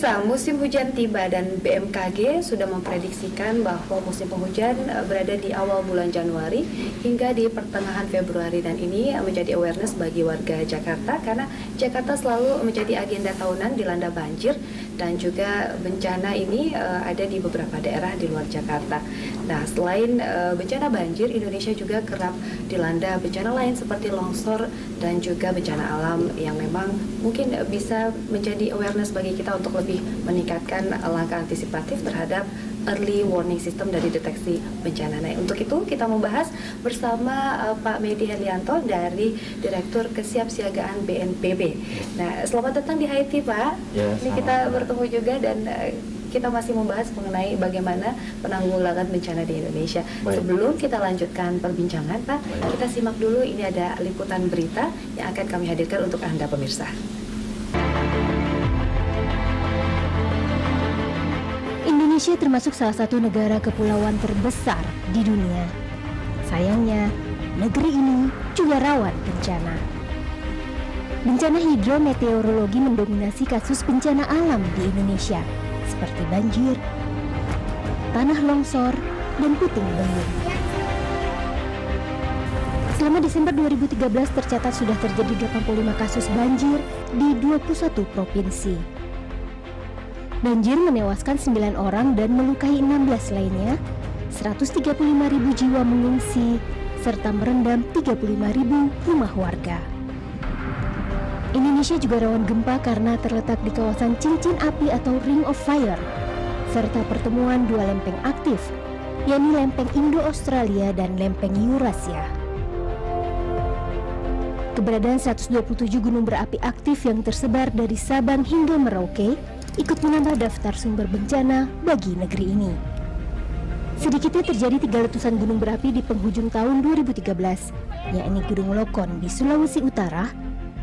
Pemirsa, musim hujan tiba dan BMKG sudah memprediksikan bahwa musim penghujan berada di awal bulan Januari hingga di pertengahan Februari, dan ini menjadi awareness bagi warga Jakarta karena Jakarta selalu menjadi agenda tahunan dilanda banjir dan juga bencana ini ada di beberapa daerah di luar Jakarta. Nah, selain bencana banjir, Indonesia juga kerap dilanda bencana lain seperti longsor dan juga bencana alam yang memang mungkin bisa menjadi awareness bagi kita untuk lebih meningkatkan langkah antisipatif terhadap early warning system dari deteksi bencana. Nah, untuk itu kita membahas bersama Pak Medi Herlianto dari Direktur Kesiapsiagaan BNPB. Nah, selamat datang di Haiti, Pak. Ya, ini kita bertemu juga dan kita masih membahas mengenai bagaimana penanggulangan bencana di Indonesia. Baik. Sebelum kita lanjutkan perbincangan, Pak, kita simak dulu, ini ada liputan berita yang akan kami hadirkan untuk Anda pemirsa. Indonesia termasuk salah satu negara kepulauan terbesar di dunia. Sayangnya, negeri ini juga rawan bencana. Bencana hidrometeorologi mendominasi kasus bencana alam di Indonesia, seperti banjir, tanah longsor, dan puting beliung. Selama Desember 2013 tercatat sudah terjadi 85 kasus banjir di 21 provinsi. Banjir menewaskan 9 orang dan melukai 16 lainnya, 135.000 jiwa mengungsi, serta merendam 35.000 rumah warga. Indonesia juga rawan gempa karena terletak di kawasan cincin api atau Ring of Fire, serta pertemuan dua lempeng aktif, yakni lempeng Indo-Australia dan lempeng Eurasia. Keberadaan 127 gunung berapi aktif yang tersebar dari Sabang hingga Merauke ikut menambah daftar sumber bencana bagi negeri ini. Sedikitnya terjadi 3 letusan gunung berapi di penghujung tahun 2013, yakni Gunung Lokon di Sulawesi Utara,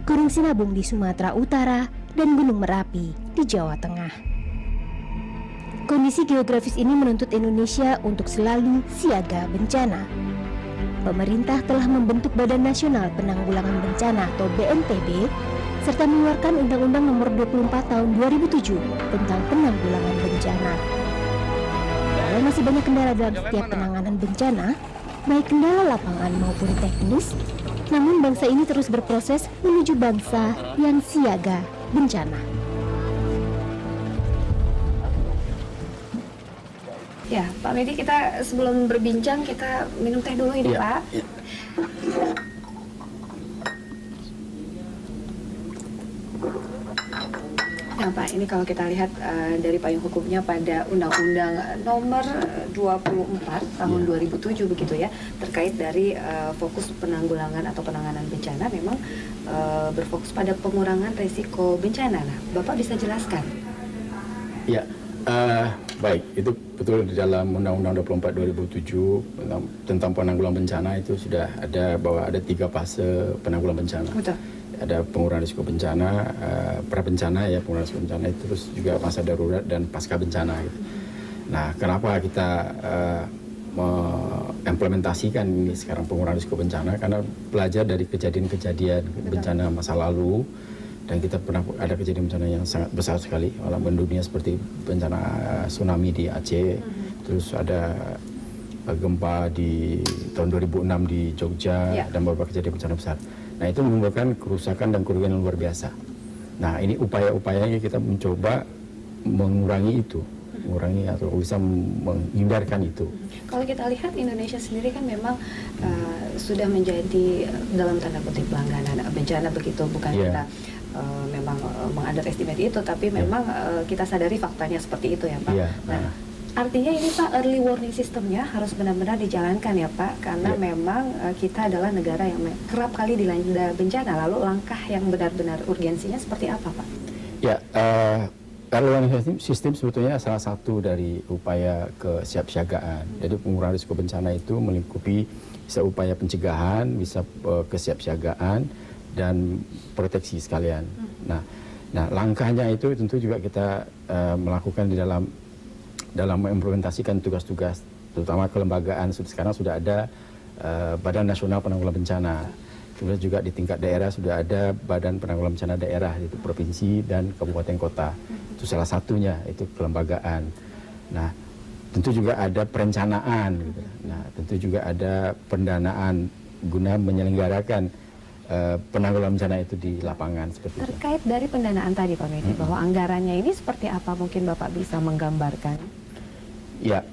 Gunung Sinabung di Sumatera Utara, dan Gunung Merapi di Jawa Tengah. Kondisi geografis ini menuntut Indonesia untuk selalu siaga bencana. Pemerintah telah membentuk Badan Nasional Penanggulangan Bencana atau BNPB, serta mengeluarkan Undang-Undang Nomor 24 Tahun 2007 tentang penanggulangan bencana. Walau masih banyak kendala dalam setiap penanganan bencana, baik kendala lapangan maupun teknis, namun bangsa ini terus berproses menuju bangsa yang siaga bencana. Ya, Pak Medi, kita sebelum berbincang kita minum teh dulu ini, Pak. Ya. Nah, Pak, ini kalau kita lihat dari payung hukumnya pada Undang-Undang Nomor 24 Tahun 2007 begitu ya, terkait dari fokus penanggulangan atau penanganan bencana memang berfokus pada pengurangan risiko bencana. Nah, Bapak bisa jelaskan? Ya, baik, itu betul di dalam Undang-Undang 24 2007 tentang penanggulangan bencana itu sudah ada bahwa ada 3 fase penanggulangan bencana. Betul. Ada pengurangan risiko bencana, pra-bencana ya, pengurangan risiko bencana, itu terus juga masa darurat dan pasca bencana gitu. Nah, kenapa kita mengimplementasikan ini sekarang pengurangan risiko bencana? Karena belajar dari kejadian-kejadian bencana masa lalu, dan kita pernah ada kejadian bencana yang sangat besar sekali malah mendunia seperti bencana tsunami di Aceh, terus ada gempa di tahun 2006 di Jogja, dan beberapa kejadian bencana besar. Nah, itu menimbulkan kerusakan dan kerugian yang luar biasa. Nah, ini upaya-upayanya kita mencoba mengurangi itu, mengurangi atau bisa menghindarkan itu. Kalau kita lihat Indonesia sendiri kan memang sudah menjadi dalam tanda kutip langganan bencana begitu, bukan kita memang meng-underestimate itu, tapi memang kita sadari faktanya seperti itu ya, Pak. Nah, artinya ini, Pak, early warning systemnya harus benar-benar dijalankan ya, Pak, karena memang kita adalah negara yang kerap kali dilanda bencana. Lalu langkah yang benar-benar urgensinya seperti apa, Pak? Ya, early warning system sebetulnya salah satu dari upaya kesiapsiagaan. Jadi pengurangan risiko bencana itu melingkupi bisa upaya pencegahan, bisa kesiapsiagaan, dan proteksi sekalian. Nah, langkahnya itu tentu juga kita melakukan di dalam mengimplementasikan tugas-tugas, terutama kelembagaan. Sekarang sudah ada Badan Nasional Penanggulangan Bencana. Kemudian juga di tingkat daerah sudah ada Badan Penanggulangan Bencana Daerah, itu provinsi dan kabupaten kota. Itu salah satunya, itu kelembagaan. Nah, tentu juga ada perencanaan. Gitu. Nah, tentu juga ada pendanaan guna menyelenggarakan penanggulangan bencana itu di lapangan seperti itu. Terkait dari pendanaan tadi Pak Medi, bahwa anggarannya ini seperti apa, mungkin Bapak bisa menggambarkan? Ya,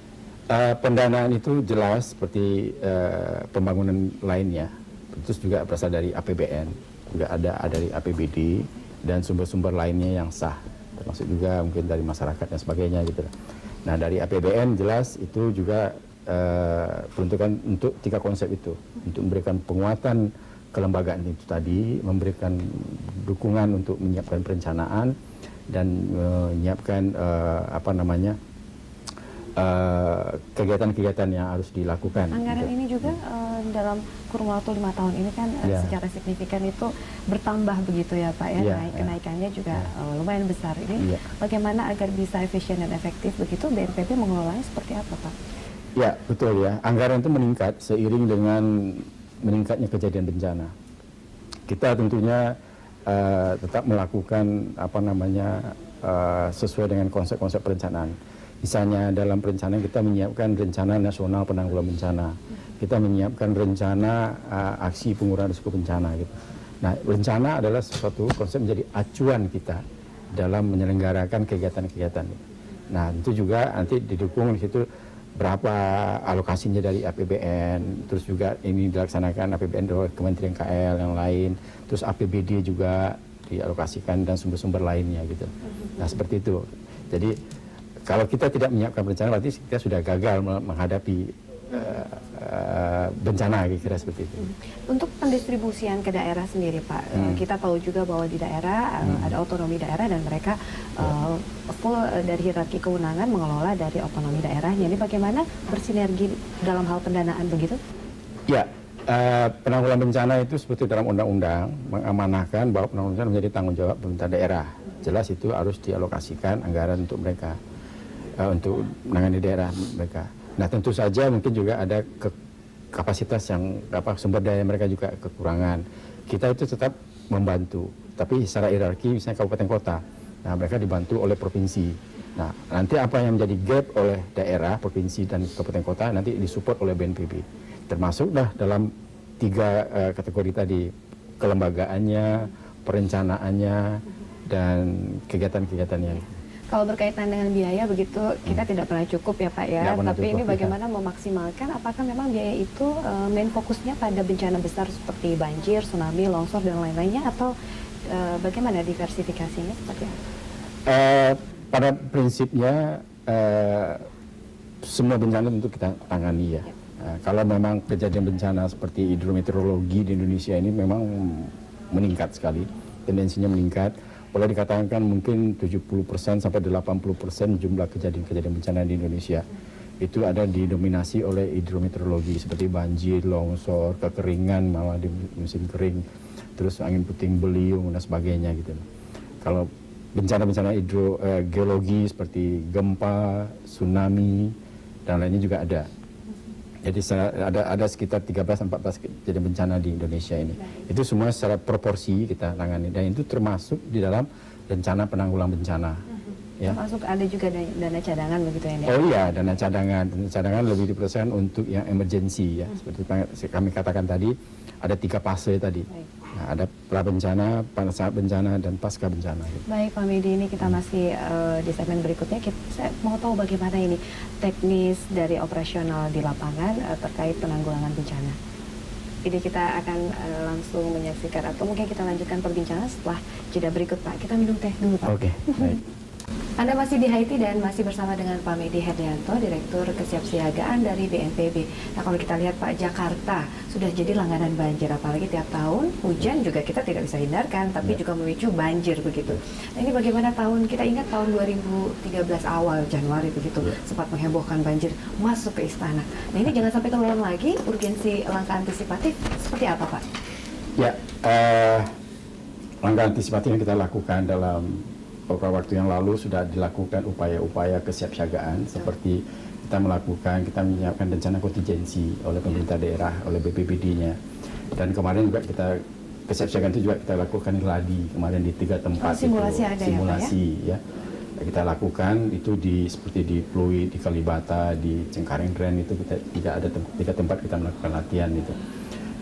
pendanaan itu jelas seperti pembangunan lainnya. Terus juga berasal dari APBN, juga ada dari APBD dan sumber-sumber lainnya yang sah, termasuk juga mungkin dari masyarakat dan sebagainya gitu. Nah, dari APBN jelas itu juga peruntukan untuk 3 konsep itu, untuk memberikan penguatan kelembagaan itu tadi, memberikan dukungan untuk menyiapkan perencanaan dan menyiapkan kegiatan-kegiatan yang harus dilakukan. Anggaran gitu. ini juga dalam kurun waktu 5 tahun ini kan secara signifikan itu bertambah begitu ya Pak ya, kenaikannya juga lumayan besar. Ini bagaimana agar bisa efisien dan efektif begitu, BNPB mengelolanya seperti apa Pak? Ya, betul ya. Anggaran itu meningkat seiring dengan meningkatnya kejadian bencana. Kita tentunya tetap melakukan sesuai dengan konsep-konsep perencanaan. Misalnya dalam perencanaan kita menyiapkan rencana nasional penanggulangan bencana. Kita menyiapkan rencana aksi pengurangan risiko bencana gitu. Nah, rencana adalah suatu konsep menjadi acuan kita dalam menyelenggarakan kegiatan-kegiatan. Nah, itu juga nanti didukung di situ berapa alokasinya dari APBN, terus juga ini dilaksanakan APBN dari Kementerian KL yang lain, terus APBD juga dialokasikan dan sumber-sumber lainnya gitu. Nah, seperti itu. Jadi kalau kita tidak menyiapkan bencana, berarti kita sudah gagal menghadapi bencana, kira-kira seperti itu. Untuk pendistribusian ke daerah sendiri Pak, kita tahu juga bahwa di daerah ada otonomi daerah dan mereka full dari hierarki kewenangan mengelola dari otonomi daerahnya. Ini bagaimana bersinergi dalam hal pendanaan begitu? Ya, penanggulangan bencana itu seperti dalam undang-undang mengamanahkan bahwa penanggulangan bencana menjadi tanggung jawab pemerintah daerah. Jelas itu harus dialokasikan anggaran untuk mereka, untuk menangani daerah mereka. Nah, tentu saja mungkin juga ada kapasitas yang sumber daya mereka juga kekurangan. Kita itu tetap membantu, tapi secara hierarki misalnya kabupaten kota, nah mereka dibantu oleh provinsi. Nah, nanti apa yang menjadi gap oleh daerah, provinsi dan kabupaten kota nanti disupport oleh BNPB. Termasuklah dalam 3 kategori tadi, kelembagaannya, perencanaannya, dan kegiatan-kegiatannya. Kalau berkaitan dengan biaya begitu, kita tidak pernah cukup ya Pak ya, tapi ini bagaimana memaksimalkan, apakah memang biaya itu main fokusnya pada bencana besar seperti banjir, tsunami, longsor, dan lain-lainnya, atau bagaimana diversifikasinya seperti apa? Pada prinsipnya semua bencana tentu kita tangani ya. Kalau memang kejadian bencana seperti hidrometeorologi di Indonesia ini memang meningkat sekali, tendensinya meningkat. Boleh dikatakan mungkin 70% sampai 80% jumlah kejadian-kejadian bencana di Indonesia itu ada didominasi oleh hidrometeorologi seperti banjir, longsor, kekeringan malah di musim kering, terus angin puting beliung dan sebagainya gitu. Kalau bencana-bencana geologi seperti gempa, tsunami dan lainnya juga ada. Jadi ada sekitar 13-14 kejadian bencana di Indonesia ini. Itu semua secara proporsi kita tangani, dan itu termasuk di dalam rencana penanggulangan bencana. Ya. Termasuk ada juga dana cadangan begitu ya? Oh iya, dana cadangan. Dana cadangan lebih diperlukan untuk yang emergency ya. Seperti kami katakan tadi, ada 3 fase tadi. Nah, ada pra bencana, pada saat bencana, dan pasca bencana. Baik Pak Medi, ini kita masih di segmen berikutnya. Saya mau tahu bagaimana ini teknis dari operasional di lapangan terkait penanggulangan bencana. Ini kita akan langsung menyaksikan, atau mungkin kita lanjutkan perbincangan setelah jeda berikut Pak. Kita minum teh dulu Pak. Oke, baik. Anda masih di Haiti dan masih bersama dengan Pak Medi Herdianto, Direktur Kesiapsiagaan dari BNPB. Nah, kalau kita lihat Pak, Jakarta sudah jadi langganan banjir, apalagi tiap tahun hujan juga kita tidak bisa hindarkan, tapi juga memicu banjir begitu. Nah, ini bagaimana kita ingat tahun 2013 awal Januari begitu, sempat menghebohkan banjir masuk ke istana. Nah, ini jangan sampai terulang lagi, urgensi langkah antisipatif seperti apa Pak? Ya, langkah antisipatif yang kita lakukan dalam beberapa waktu yang lalu sudah dilakukan upaya-upaya kesiapsiagaan, seperti kita menyiapkan rencana kontingensi oleh pemerintah daerah, oleh BPBD-nya. Dan kemarin juga kita kesiapsiagaan itu juga kita lakukan di Ladi kemarin di 3 tempat. Simulasi itu, ada simulasi ya. Kita lakukan itu seperti di Pluit, di Kalibata, di Cengkareng Grand itu kita ada 3 tempat kita melakukan latihan itu.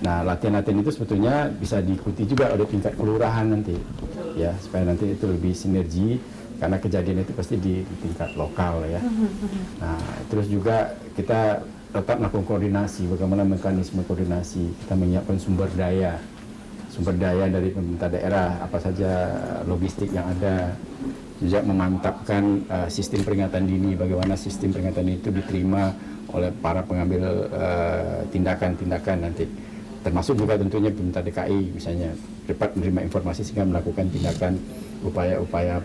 Nah, latihan-latihan itu sebetulnya bisa diikuti juga oleh tingkat kelurahan nanti, ya, supaya nanti itu lebih sinergi karena kejadian itu pasti di tingkat lokal ya. Nah, terus juga kita tetap melakukan koordinasi, bagaimana mekanisme koordinasi, kita menyiapkan sumber daya dari pemerintah daerah, apa saja logistik yang ada, juga memantapkan sistem peringatan dini, bagaimana sistem peringatan itu diterima oleh para pengambil tindakan-tindakan nanti. Termasuk juga tentunya pemerintah DKI misalnya cepat menerima informasi sehingga melakukan tindakan upaya-upaya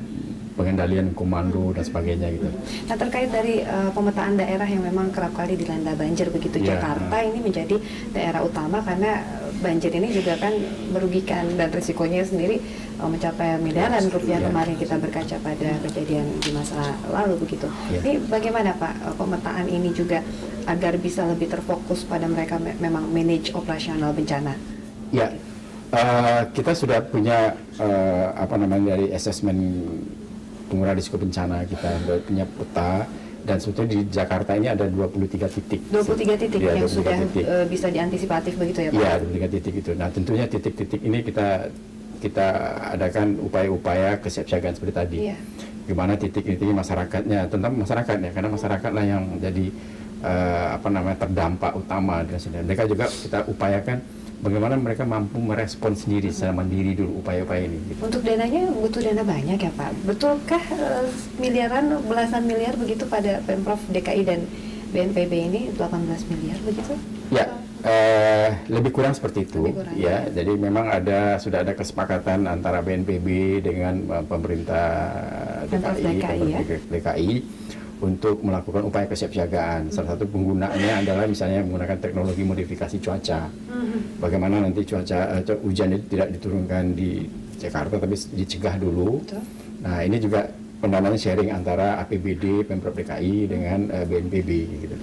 pengendalian komando dan sebagainya gitu. Nah, terkait dari pemetaan daerah yang memang kerap kali dilanda banjir begitu, Jakarta ini menjadi daerah utama karena banjir ini juga kan merugikan dan risikonya sendiri mencapai miliaran rupiah kemarin kita berkaca pada kejadian di masa lalu begitu. Ini bagaimana Pak pemetaan ini juga agar bisa lebih terfokus pada mereka memang manage operasional bencana? Ya, kita sudah punya dari asesmen pengurangan risiko bencana, kita punya peta, dan sebetulnya di Jakarta ini ada 23 titik. 23 titik ya, yang 23 sudah titik. Bisa diantisipatif begitu ya Pak? Iya, 23 titik itu. Nah, tentunya titik-titik ini kita adakan upaya-upaya kesiapsiagaan seperti tadi. Iya. Gimana titik-titik masyarakatnya, tentang masyarakatnya, karena masyarakatlah yang jadi terdampak utama dan sebagainya. Mereka juga kita upayakan bagaimana mereka mampu merespon sendiri secara mandiri dulu upaya-upaya ini. Gitu. Untuk dananya butuh dana banyak ya Pak? Betulkah miliaran, belasan miliar begitu pada Pemprov DKI dan BNPB ini 18 miliar begitu? Ya, lebih kurang seperti itu. Ya, jadi memang sudah ada kesepakatan antara BNPB dengan pemerintah DKI untuk melakukan upaya kesiapsiagaan. Salah satu penggunaannya adalah misalnya menggunakan teknologi modifikasi cuaca. Bagaimana nanti hujan itu tidak diturunkan di Jakarta tapi dicegah dulu. Betul. Nah, ini juga pendanaan sharing antara APBD Pemprov DKI dengan BNPB gitu.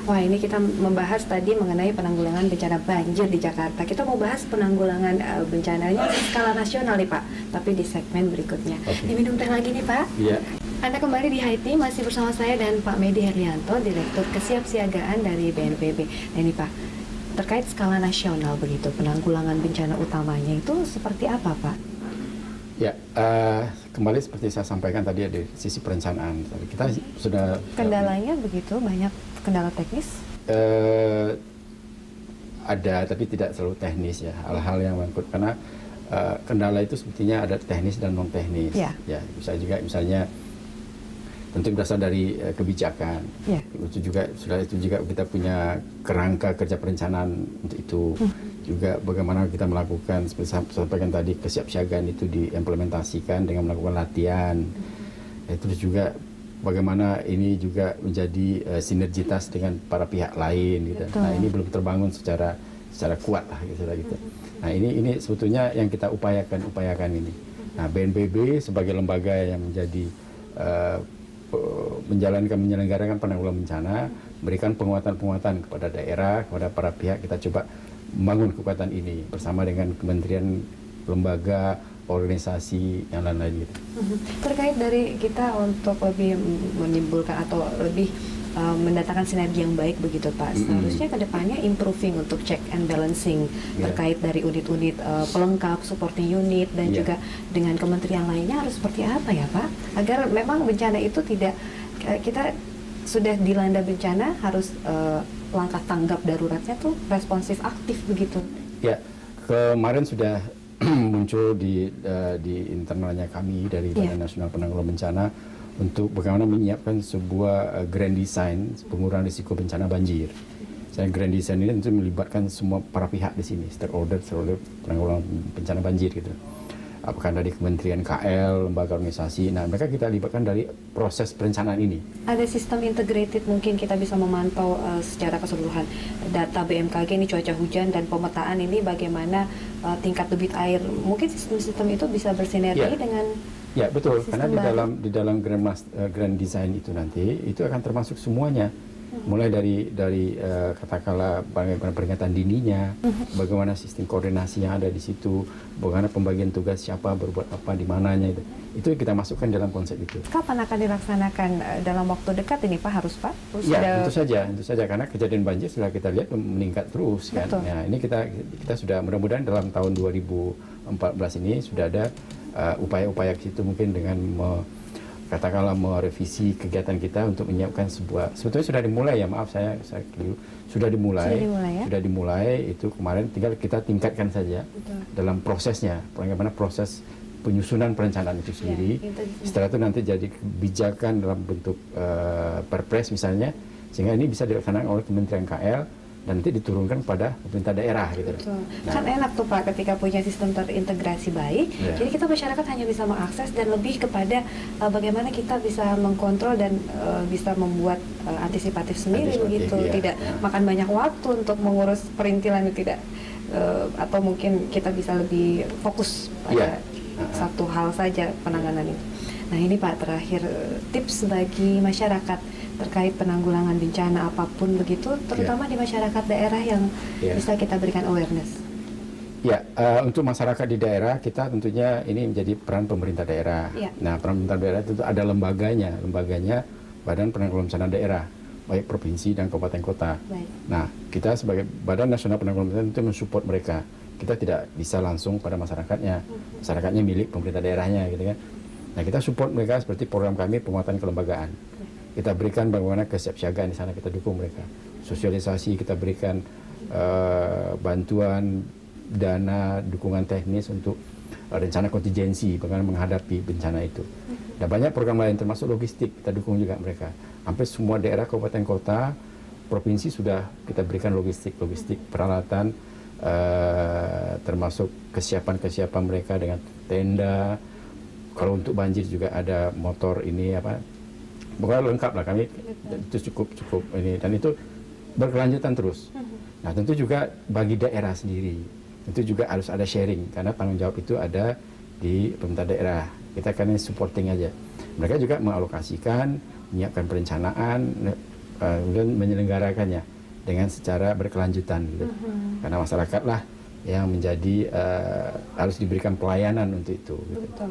Wah, ini kita membahas tadi mengenai penanggulangan bencana banjir di Jakarta. Kita mau bahas penanggulangan bencananya skala nasional nih Pak, tapi di segmen berikutnya. Diminum teh lagi nih Pak. Iya. Anda kembali di HIT, masih bersama saya dan Pak Medi Herlianto, Direktur Kesiapsiagaan dari BNPB. Nah ini Pak, terkait skala nasional begitu, penanggulangan bencana utamanya itu seperti apa Pak? Ya, kembali seperti saya sampaikan tadi dari sisi perencanaan. Kita sudah kendalanya begitu banyak kendala teknis? Ada, tapi tidak selalu teknis ya. Hal-hal yang menyangkut karena kendala itu sebetulnya ada teknis dan non teknis. Ya, bisa juga misalnya tentu berasal dari kebijakan. Itu juga kita punya kerangka kerja perencanaan untuk itu. Juga bagaimana kita melakukan seperti saya sampaikan tadi kesiapsiagaan itu diimplementasikan dengan melakukan latihan. Terus juga bagaimana ini juga menjadi sinergitas dengan para pihak lain gitu. Nah, ini belum terbangun secara kuat lah gitu. Nah, ini sebetulnya yang kita upayakan ini. Nah, BNPB sebagai lembaga yang menjadi menyelenggarakan penanggulangan bencana, berikan penguatan kepada daerah, kepada para pihak. Kita coba membangun kekuatan ini bersama dengan kementerian, lembaga, organisasi yang lain-lain gitu. Terkait dari kita untuk lebih menimbulkan atau lebih mendatangkan sinergi yang baik begitu Pak, seharusnya kedepannya improving untuk check and balancing terkait dari unit-unit pelengkap, supporting unit dan juga dengan kementerian lainnya harus seperti apa ya Pak? Agar memang bencana itu tidak, kita sudah dilanda bencana harus langkah tanggap daruratnya tuh responsif aktif begitu. Ya, kemarin sudah muncul di internalnya kami dari Badan Nasional Penanggulangan Bencana untuk bagaimana menyiapkan sebuah grand design pengurangan risiko bencana banjir. Grand design ini tentu melibatkan semua para pihak di sini, stakeholder penanggulangan bencana banjir gitu. Apakah dari Kementerian KL, lembaga organisasi, nah mereka kita libatkan dari proses perencanaan ini. Ada sistem integrated mungkin kita bisa memantau secara keseluruhan data BMKG ini cuaca hujan dan pemetaan ini bagaimana tingkat debit air. Mungkin sistem-sistem itu bisa bersinergi dengan. Ya betul, karena di dalam grand design itu nanti itu akan termasuk semuanya. mulai dari katakanlah bagaimana peringatan dininya, bagaimana sistem koordinasi yang ada di situ, bagaimana pembagian tugas siapa berbuat apa di mananya itu kita masukkan dalam konsep itu. Kapan akan dilaksanakan dalam waktu dekat ini Pak, harus Pak? Ya, tentu saja karena kejadian banjir setelah kita lihat meningkat terus kan. Betul. Nah, ini kita sudah mudah-mudahan dalam tahun 2014 ini sudah ada upaya-upaya ke situ, mungkin dengan katakanlah merevisi kegiatan kita untuk menyiapkan sebetulnya sudah dimulai ya, maaf saya keliru, sudah dimulai itu kemarin, tinggal kita tingkatkan saja. Betul. Dalam prosesnya, bagaimana proses penyusunan perencanaan itu sendiri. Setelah itu nanti jadi kebijakan dalam bentuk perpres misalnya, sehingga ini bisa dilaksanakan oleh Kementerian KL dan nanti diturunkan pada pemerintah daerah gitu. Betul. Nah, Kan enak tuh Pak ketika punya sistem terintegrasi baik. Jadi kita masyarakat hanya bisa mengakses dan lebih kepada bagaimana kita bisa mengkontrol dan bisa membuat antisipatif sendiri begitu. Tidak makan banyak waktu untuk mengurus perintilan, tidak atau mungkin kita bisa lebih fokus pada satu hal saja penanganan itu. Nah ini Pak, terakhir tips bagi masyarakat terkait penanggulangan bencana apapun begitu, terutama di masyarakat daerah yang bisa kita berikan awareness. Ya, untuk masyarakat di daerah kita tentunya ini menjadi peran pemerintah daerah. Nah, peran pemerintah daerah itu ada lembaganya Badan Penanggulangan Bencana Daerah, baik provinsi dan kabupaten kota. Baik. Nah, kita sebagai Badan Nasional Penanggulangan Bencana itu mensupport mereka. Kita tidak bisa langsung pada masyarakatnya milik pemerintah daerahnya gitu kan. Nah, kita support mereka seperti program kami penguatan kelembagaan. Kita berikan bagaimana kesiapsiagaan di sana, kita dukung mereka. Sosialisasi kita berikan bantuan dana, dukungan teknis untuk rencana kontingensi bagaimana menghadapi bencana itu. Dan banyak program lain termasuk logistik kita dukung juga mereka. Hampir semua daerah, kabupaten kota, provinsi sudah kita berikan logistik peralatan, termasuk kesiapan mereka dengan tenda. Kalau untuk banjir juga ada motor ini pokoknya lengkap lah, kami itu cukup ini, dan itu berkelanjutan terus. Nah, tentu juga bagi daerah sendiri itu juga harus ada sharing, karena tanggung jawab itu ada di pemerintah daerah. Kita kan supporting aja. Mereka juga mengalokasikan, menyiapkan perencanaan, kemudian menyelenggarakannya dengan secara berkelanjutan gitu. Karena masyarakat lah yang menjadi harus diberikan pelayanan untuk itu. Gitu. Betul.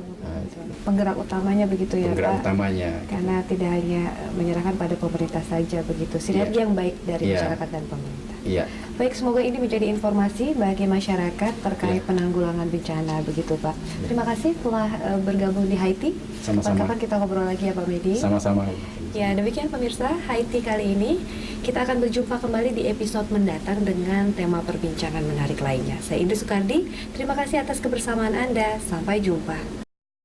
Penggerak utamanya begitu ya Pak. Utamanya. Karena tidak hanya menyerahkan pada pemerintah saja begitu. Sinergi yang baik dari masyarakat dan pemerintah. Iya. Baik, semoga ini menjadi informasi bagi masyarakat terkait penanggulangan bencana begitu Pak. Terima kasih telah bergabung di Haiti. Sama-sama. Kapan kita ngobrol lagi ya Pak Medi. Sama-sama. Ya, demikian pemirsa Haiti kali ini. Kita akan berjumpa kembali di episode mendatang dengan tema perbincangan menarik lainnya. Saya Indri Soekardi, terima kasih atas kebersamaan Anda. Sampai jumpa.